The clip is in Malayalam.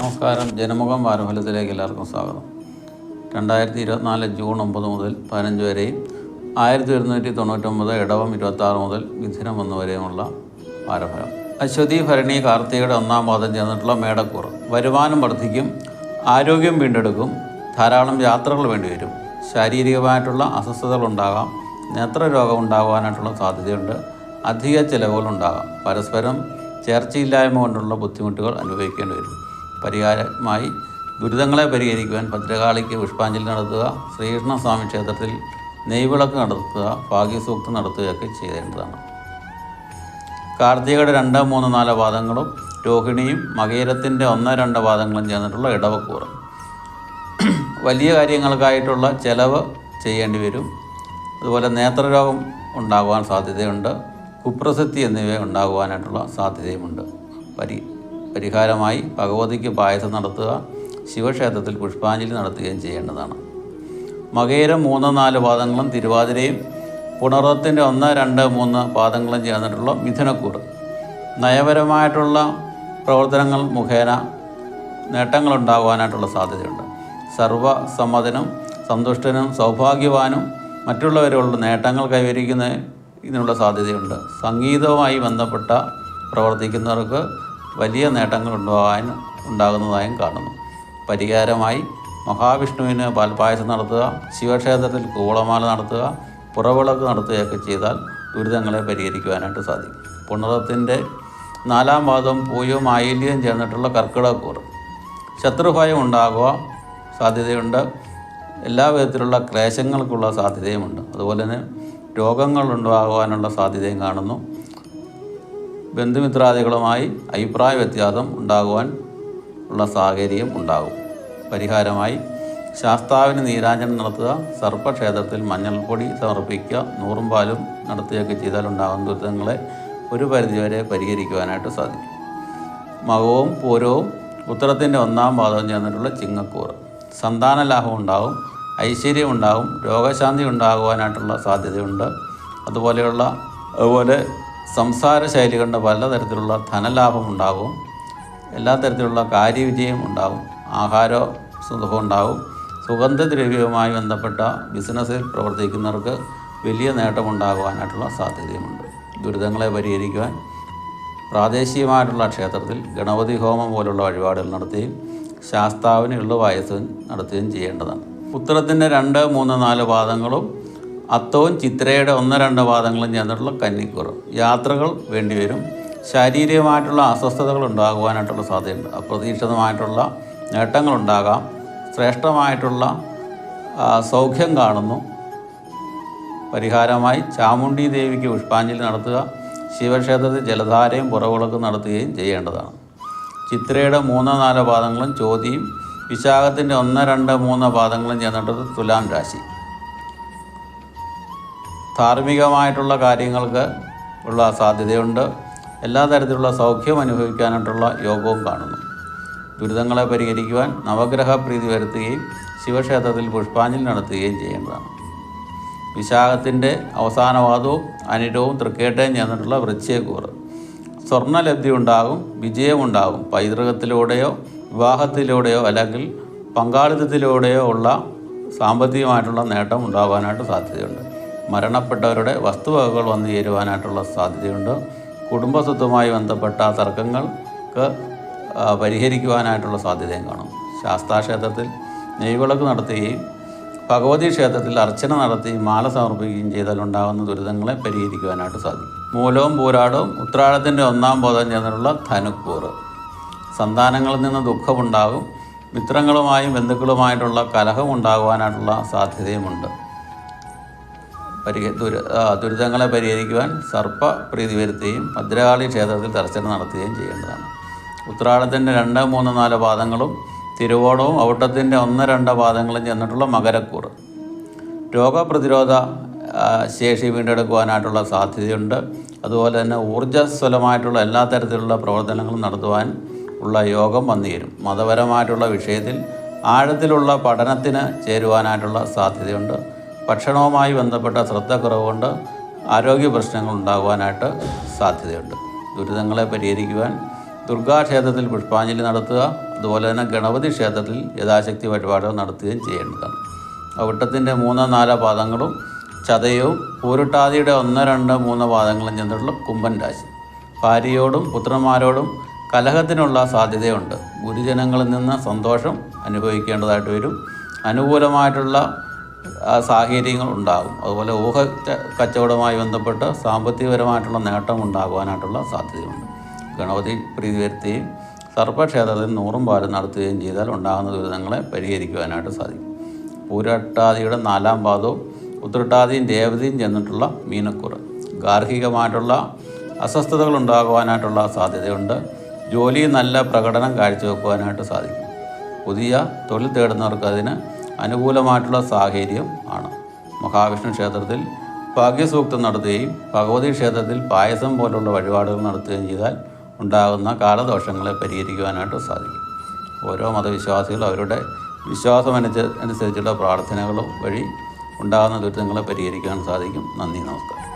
നമസ്കാരം. ജനമുഖം വാരഫലത്തിലേക്ക് എല്ലാവർക്കും സ്വാഗതം. 2024 ജൂൺ 9 മുതൽ 15 വരെയും 1199 ഇടവം 26 മുതൽ മിഥുനം 1 വരെയുമുള്ള വാരഫലം. അശ്വതി, ഭരണി, കാർത്തികയുടെ 1-ാം പാദം ചേർന്നിട്ടുള്ള മേടക്കൂർ. വരുമാനം വർദ്ധിക്കും, ആരോഗ്യം വീണ്ടെടുക്കും, ധാരാളം യാത്രകൾ വേണ്ടിവരും, ശാരീരികമായിട്ടുള്ള അസ്വസ്ഥതകളുണ്ടാകാം, നേത്രരോഗം ഉണ്ടാകുവാനായിട്ടുള്ള സാധ്യതയുണ്ട്, അധിക ചിലവുകളുണ്ടാകാം, പരസ്പരം ചേർച്ചയില്ലായ്മ കൊണ്ടുള്ള ബുദ്ധിമുട്ടുകൾ അനുഭവിക്കേണ്ടി വരും. പരിഹാരമായി ദുരിതങ്ങളെ പരിഹരിക്കുവാൻ ഭദ്രകാളിക്ക് പുഷ്പാഞ്ജലി നടത്തുക, ശ്രീകൃഷ്ണസ്വാമി ക്ഷേത്രത്തിൽ നെയ്വിളക്ക് നടത്തുക, ഭാഗ്യസൂക്തം നടത്തുകയൊക്കെ ചെയ്യേണ്ടതാണ്. കാർത്തികയുടെ 2, 3, 4 പാദങ്ങളും രോഹിണിയും മകയിരത്തിൻ്റെ 1, 2 പാദങ്ങളും ചേർന്നിട്ടുള്ള ഇടവക്കൂർ. വലിയ കാര്യങ്ങൾക്കായിട്ടുള്ള ചെലവ് ചെയ്യേണ്ടി വരും. അതുപോലെ നേത്രരോഗം ഉണ്ടാകുവാൻ സാധ്യതയുണ്ട്, കുപ്രസിദ്ധി എന്നിവ ഉണ്ടാകുവാനായിട്ടുള്ള സാധ്യതയുമുണ്ട്. പരിഹാരമായി ഭഗവതിക്ക് പായസം നടത്തുക, ശിവക്ഷേത്രത്തിൽ പുഷ്പാഞ്ജലി നടത്തുകയും ചെയ്യേണ്ടതാണ്. മകയിരം 3, 4 പാദങ്ങളും തിരുവാതിരയും പുണർത്തിൻ്റെ 1, 2, 3 പാദങ്ങളും ചേർന്നിട്ടുള്ള മിഥുനക്കൂർ. നയപരമായിട്ടുള്ള പ്രവർത്തനങ്ങൾ മുഖേന നേട്ടങ്ങളുണ്ടാകുവാനായിട്ടുള്ള സാധ്യതയുണ്ട്. സർവസമ്മതനും സന്തുഷ്ടനും സൗഭാഗ്യവാനും മറ്റുള്ളവരോടുള്ള നേട്ടങ്ങൾ കൈവരിക്കുന്നതിനുള്ള സാധ്യതയുണ്ട്. സംഗീതവുമായി ബന്ധപ്പെട്ട പ്രവർത്തിക്കുന്നവർക്ക് വലിയ നേട്ടങ്ങൾ ഉണ്ടാകുന്നതായും കാണുന്നു. പരിഹാരമായി മഹാവിഷ്ണുവിന് പാൽപ്പായസം നടത്തുക, ശിവക്ഷേത്രത്തിൽ കൂവളമാല നടത്തുക, പുറവിളക്ക് നടത്തുകയൊക്കെ ചെയ്താൽ ദുരിതങ്ങളെ പരിഹരിക്കുവാനായിട്ട് സാധിക്കും. പുണർത്തിൻ്റെ 4-ാം പാദം പൂയവും ആയില്യവും ചേർന്നിട്ടുള്ള കർക്കിടകക്കൂർ. ശത്രുഭയം ഉണ്ടാകുക സാധ്യതയുണ്ട്, എല്ലാ വിധത്തിലുള്ള ക്ലേശങ്ങൾക്കുള്ള സാധ്യതയുമുണ്ട്. അതുപോലെ തന്നെ രോഗങ്ങൾ ഉണ്ടാകുവാനുള്ള സാധ്യതയും കാണുന്നു. ബന്ധുമിത്രാദികളുമായി അഭിപ്രായ വ്യത്യാസം ഉണ്ടാകുവാൻ ഉള്ള സാഹചര്യം ഉണ്ടാകും. പരിഹാരമായി ശാസ്താവിന് നീരാഞ്ജനം നടത്തുക, സർപ്പക്ഷേത്രത്തിൽ മഞ്ഞൾപ്പൊടി സമർപ്പിക്കുക, 100 പാലും നടത്തുകയൊക്കെ ചെയ്താൽ ഉണ്ടാകുന്ന ദുരിതങ്ങളെ ഒരു പരിധിവരെ പരിഹരിക്കുവാനായിട്ട് സാധിക്കും. മകവും പൂരവും ഉത്തരത്തിൻ്റെ 1-ാം പാദവും ചേർന്നിട്ടുള്ള ചിങ്ങക്കൂർ. സന്താന ലാഭം ഉണ്ടാകും, ഐശ്വര്യം ഉണ്ടാകും, രോഗശാന്തി ഉണ്ടാകുവാനായിട്ടുള്ള സാധ്യതയുണ്ട്. അതുപോലെ സംസാര ശൈലി കൊണ്ട് പലതരത്തിലുള്ള ധനലാഭം ഉണ്ടാകും, എല്ലാ തരത്തിലുള്ള കാര്യവിജയം ഉണ്ടാകും, ആഹാര സുഖം ഉണ്ടാകും. സുഗന്ധദ്രവ്യവുമായി ബന്ധപ്പെട്ട ബിസിനസ്സിൽ പ്രവർത്തിക്കുന്നവർക്ക് വലിയ നേട്ടമുണ്ടാകുവാനായിട്ടുള്ള സാധ്യതയുമുണ്ട്. ദുരിതങ്ങളെ പരിഹരിക്കുവാൻ പ്രാദേശികമായിട്ടുള്ള ക്ഷേത്രത്തിൽ ഗണപതി ഹോമം പോലുള്ള വഴിപാടുകൾ നടത്തുകയും ശാസ്താവിന് എള്ളുപായസം നടത്തുകയും ചെയ്യേണ്ടതാണ്. ഉത്തരത്തിൻ്റെ 2, 3, 4 പാദങ്ങളും അത്തവും ചിത്രയുടെ 1, 2 പാദങ്ങളും ചേർന്നിട്ടുള്ള കന്നിക്കൂർ. യാത്രകൾ വേണ്ടിവരും, ശാരീരികമായിട്ടുള്ള അസ്വസ്ഥതകൾ ഉണ്ടാകുവാനായിട്ടുള്ള സാധ്യതയുണ്ട്, അപ്രതീക്ഷിതമായിട്ടുള്ള നേട്ടങ്ങളുണ്ടാകാം, ശ്രേഷ്ഠമായിട്ടുള്ള സൗഖ്യം കാണുന്നു. പരിഹാരമായി ചാമുണ്ഡി ദേവിക്ക് പുഷ്പാഞ്ജലി നടത്തുക, ശിവക്ഷേത്രത്തിൽ ജലധാരയും പുറവിളക്കും നടത്തുകയും ചെയ്യേണ്ടതാണ്. ചിത്രയുടെ 3, 4 പാദങ്ങളും ചോതിയും വിശാഖത്തിൻ്റെ 1, 2, 3 പാദങ്ങളും ചേർന്നിട്ടത് തുലാം രാശി. ധാർമ്മികമായിട്ടുള്ള കാര്യങ്ങൾക്ക് ഉള്ള സാധ്യതയുണ്ട്, എല്ലാ തരത്തിലുള്ള സൗഖ്യം അനുഭവിക്കാനായിട്ടുള്ള യോഗവും കാണുന്നു. ദുരിതങ്ങളെ പരിഹരിക്കുവാൻ നവഗ്രഹ പ്രീതി വരുത്തുകയും ശിവക്ഷേത്രത്തിൽ പുഷ്പാഞ്ജലി നടത്തുകയും ചെയ്യേണ്ടതാണ്. വിശാഖത്തിൻ്റെ അവസാന പാദവും അനിരവും തൃക്കേട്ടയും ചേർന്നിട്ടുള്ള വൃശ്ചികക്കൂർ. സ്വർണ്ണലബ്ധി ഉണ്ടാകും, വിജയമുണ്ടാകും, പൈതൃകത്തിലൂടെയോ വിവാഹത്തിലൂടെയോ അല്ലെങ്കിൽ പങ്കാളിത്തത്തിലൂടെയോ ഉള്ള സാമ്പത്തികമായിട്ടുള്ള നേട്ടം ഉണ്ടാകാനായിട്ട് സാധ്യതയുണ്ട്. മരണപ്പെട്ടവരുടെ വസ്തുവകകൾ വന്നു ചേരുവാനായിട്ടുള്ള സാധ്യതയുണ്ട്. കുടുംബസ്വത്തുമായി ബന്ധപ്പെട്ട തർക്കങ്ങൾക്ക് പരിഹരിക്കുവാനായിട്ടുള്ള സാധ്യതയും കാണും. ശാസ്താക്ഷേത്രത്തിൽ നെയ്വിളക്ക് നടത്തുകയും ഭഗവതി ക്ഷേത്രത്തിൽ അർച്ചന നടത്തി മാല സമർപ്പിക്കുകയും ചെയ്താൽ ഉണ്ടാകുന്ന ദുരിതങ്ങളെ പരിഹരിക്കുവാനായിട്ട് സാധിക്കും. മൂലവും പൂരാടവും ഉത്രാടത്തിൻ്റെ 1-ാം പാദം ചേർന്നിട്ടുള്ള ധനുക്കൂർ. സന്താനങ്ങളിൽ നിന്ന് ദുഃഖമുണ്ടാകും, മിത്രങ്ങളുമായും ബന്ധുക്കളുമായിട്ടുള്ള കലഹം ഉണ്ടാകുവാനായിട്ടുള്ള സാധ്യതയുമുണ്ട്. ദുരിതങ്ങളെ പരിഹരിക്കുവാൻ സർപ്പപ്രീതി വരുത്തുകയും ഭദ്രകാളി ക്ഷേത്രത്തിൽ ദർശനം നടത്തുകയും ചെയ്യേണ്ടതാണ്. ഉത്രാടത്തിൻ്റെ 2, 3, 4 പാദങ്ങളും തിരുവോണവും ഔട്ടത്തിൻ്റെ 1, 2 പാദങ്ങളും ചേർന്നിട്ടുള്ള മകരക്കൂർ. രോഗപ്രതിരോധ ശേഷി വീണ്ടെടുക്കുവാനായിട്ടുള്ള സാധ്യതയുണ്ട്. അതുപോലെ തന്നെ ഊർജ്ജസ്വലമായിട്ടുള്ള എല്ലാ തരത്തിലുള്ള പ്രവർത്തനങ്ങളും നടത്തുവാൻ ഉള്ള യോഗം വന്നുചേരും. മതപരമായിട്ടുള്ള വിഷയത്തിൽ ആഴത്തിലുള്ള പഠനത്തിന് ചേരുവാനായിട്ടുള്ള സാധ്യതയുണ്ട്. ഭക്ഷണവുമായി ബന്ധപ്പെട്ട ശ്രദ്ധക്കുറവ് കൊണ്ട് ആരോഗ്യ പ്രശ്നങ്ങൾ ഉണ്ടാകുവാനായിട്ട് സാധ്യതയുണ്ട്. ദുരിതങ്ങളെ പരിഹരിക്കുവാൻ ദുർഗാക്ഷേത്രത്തിൽ പുഷ്പാഞ്ജലി നടത്തുക. അതുപോലെ തന്നെ ഗണപതി ക്ഷേത്രത്തിൽ യഥാശക്തി വഴിപാടുകൾ നടത്തുകയും ചെയ്യേണ്ടതാണ്. അവിട്ടത്തിൻ്റെ 3-4 പാദങ്ങളും ചതയവും പൂരുട്ടാതിയുടെ 1-2-3 പാദങ്ങളും ചെന്നിട്ടുള്ള കുംഭൻ രാശി. ഭാര്യയോടും പുത്രന്മാരോടും കലഹത്തിനുള്ള സാധ്യതയുണ്ട്. ഗുരുജനങ്ങളിൽ നിന്ന് സന്തോഷം അനുഭവിക്കേണ്ടതായിട്ട് വരും. അനുകൂലമായിട്ടുള്ള സാഹചര്യങ്ങൾ ഉണ്ടാകും. അതുപോലെ കച്ചവടവുമായി ബന്ധപ്പെട്ട് സാമ്പത്തികപരമായിട്ടുള്ള നേട്ടം ഉണ്ടാകുവാനായിട്ടുള്ള സാധ്യതയുണ്ട്. ഗണപതി പ്രീതി വരുത്തുകയും സർപ്പക്ഷേത്രത്തിൽ 100 പാലും നടത്തുകയും ചെയ്താൽ ഉണ്ടാകുന്ന ദുരിതങ്ങളെ പരിഹരിക്കുവാനായിട്ട് സാധിക്കും. പൂരട്ടാതിയുടെ 4-ാം പാദവും ഉത്രട്ടാതിയും രേവതിയും ചെന്നിട്ടുള്ള മീനക്കൂറ്. ഗാർഹികമായിട്ടുള്ള അസ്വസ്ഥതകൾ ഉണ്ടാകുവാനായിട്ടുള്ള സാധ്യതയുണ്ട്. ജോലിയിൽ നല്ല പ്രകടനം കാഴ്ചവെക്കുവാനായിട്ട് സാധിക്കും. പുതിയ തൊഴിൽ തേടുന്നവർക്ക് അതിന് അനുകൂലമായിട്ടുള്ള സാഹചര്യം ആണ്. മഹാവിഷ്ണു ക്ഷേത്രത്തിൽ ഭാഗ്യസൂക്തം നടത്തുകയും ഭഗവതി ക്ഷേത്രത്തിൽ പായസം പോലുള്ള വഴിപാടുകൾ നടത്തുകയും ചെയ്താൽ ഉണ്ടാകുന്ന കാലദോഷങ്ങളെ പരിഹരിക്കുവാനായിട്ട് സാധിക്കും. ഓരോ മതവിശ്വാസികളും അവരുടെ വിശ്വാസമനുസരിച്ചുള്ള പ്രാർത്ഥനകളും വഴി ഉണ്ടാകുന്ന ദുരിതങ്ങളെ പരിഹരിക്കാൻ സാധിക്കും. നന്ദി, നമസ്കാരം.